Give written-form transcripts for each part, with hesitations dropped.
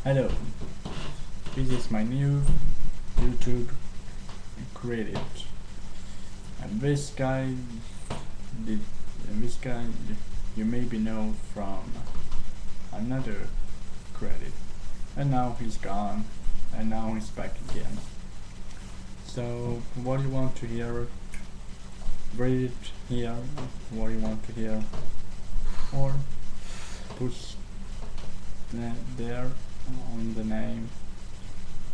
Hello, this is my new YouTube credit, and this guy you maybe know from another credit, and now he's gone, and now he's back again. So what do you want to hear? Read it here, what do you want to hear, or push there on the name,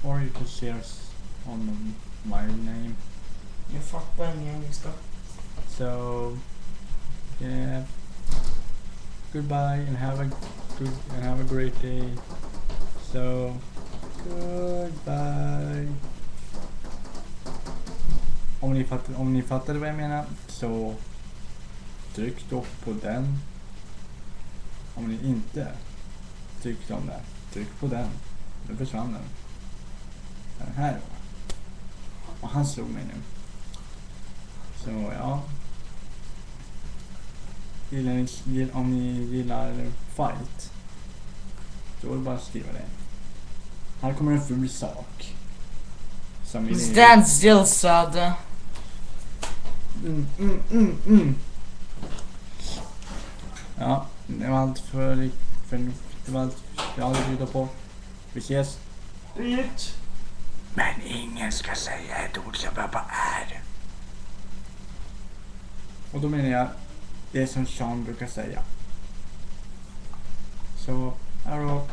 or you can search on my name. Jag fattar en engelska. So yeah, goodbye and have a great day. So goodbye. Om ni fattade vad jag menar, så tryck då på den. Om ni inte tyckte om det, tryck på den. Nu försvann den. Den här då. Och han slog mig nu. Så ja. Om ni gillar fight, då är det bara att skriva det. Här kommer en ful sak. Stand still, Sada. Ja, det var allt för det var allt jag hade bjuda på. Vi ses. Ut. Men ingen ska säga ett ord som bara är. Och då menar jag det som Sean brukar säga. Så, hallå.